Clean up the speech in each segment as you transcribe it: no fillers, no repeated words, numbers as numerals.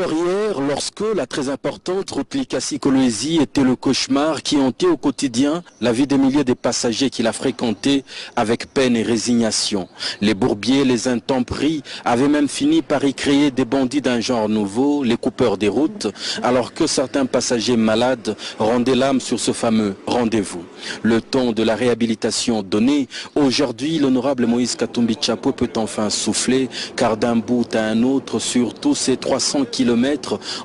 encore hier, lorsque la très importante route Likasi-Kolwezi était le cauchemar qui hantait au quotidien la vie des milliers de passagers qui la fréquentaient avec peine et résignation. Les bourbiers, les intempéries avaient même fini par y créer des bandits d'un genre nouveau, les coupeurs des routes, alors que certains passagers malades rendaient l'âme sur ce fameux rendez-vous. Le temps de la réhabilitation donné, aujourd'hui l'honorable Moïse Katumbi Tshapwe peut enfin souffler, car d'un bout à un autre, sur tous ces 300 km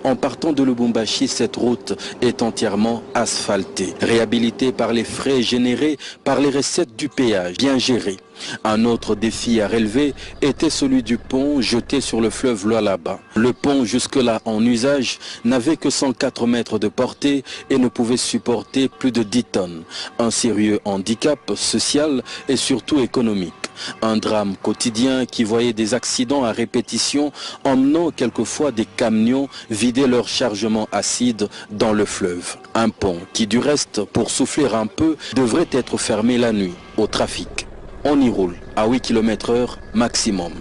en partant de Lubumbashi, cette route est entièrement asphaltée, réhabilitée par les frais générés par les recettes du péage, bien gérées. Un autre défi à relever était celui du pont jeté sur le fleuve Lualaba. Le pont jusque-là en usage n'avait que 104 mètres de portée et ne pouvait supporter plus de 10 tonnes. Un sérieux handicap social et surtout économique. Un drame quotidien qui voyait des accidents à répétition emmenant quelquefois des camions vider leur chargement acide dans le fleuve. Un pont qui du reste, pour souffler un peu, devrait être fermé la nuit au trafic. On y roule à 8 km/h maximum.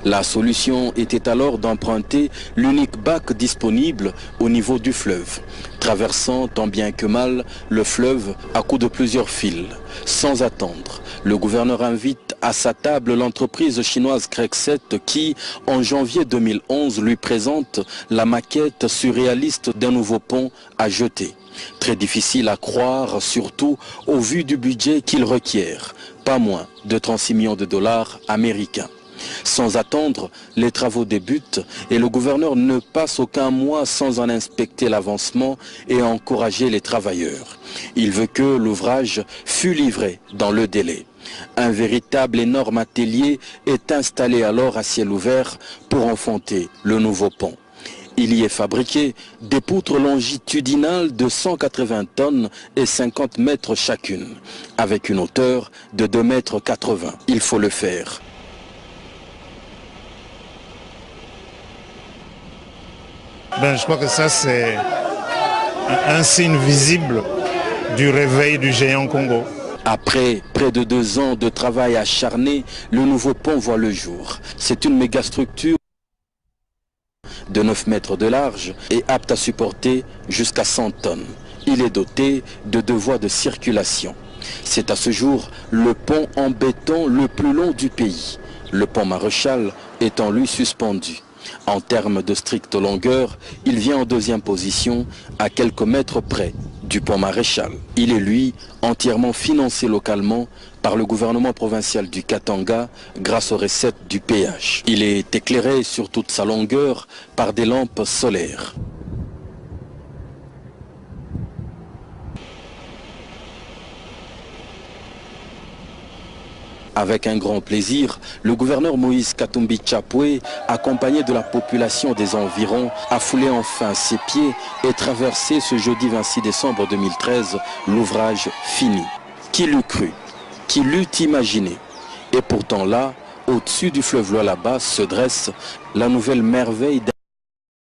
La solution était alors d'emprunter l'unique bac disponible au niveau du fleuve, traversant tant bien que mal le fleuve à coups de plusieurs fils. Sans attendre, le gouverneur invite à sa table l'entreprise chinoise Crexet qui, en janvier 2011, lui présente la maquette surréaliste d'un nouveau pont à jeter. Très difficile à croire, surtout au vu du budget qu'il requiert, pas moins de 36 millions de dollars américains. Sans attendre, les travaux débutent et le gouverneur ne passe aucun mois sans en inspecter l'avancement et encourager les travailleurs. Il veut que l'ouvrage fût livré dans le délai. Un véritable énorme atelier est installé alors à ciel ouvert pour enfoncer le nouveau pont. Il y est fabriqué des poutres longitudinales de 180 tonnes et 50 mètres chacune, avec une hauteur de 2,80 mètres. Il faut le faire. Je crois que ça c'est un signe visible du réveil du géant Congo. Après près de 2 ans de travail acharné, le nouveau pont voit le jour. C'est une mégastructure de 9 mètres de large et apte à supporter jusqu'à 100 tonnes. Il est doté de 2 voies de circulation. C'est à ce jour le pont en béton le plus long du pays. Le pont Maréchal étant lui suspendu. En termes de stricte longueur, il vient en 2e position à quelques mètres près du pont Maréchal. Il est lui entièrement financé localement par le gouvernement provincial du Katanga grâce aux recettes du péage. Il est éclairé sur toute sa longueur par des lampes solaires. Avec un grand plaisir, le gouverneur Moïse Katumbi Tshapwe, accompagné de la population des environs, a foulé enfin ses pieds et traversé ce jeudi 26 décembre 2013 l'ouvrage fini. Qui l'eût cru? Qui l'eût imaginé? Et pourtant là, au-dessus du fleuve Lualaba se dresse la nouvelle merveille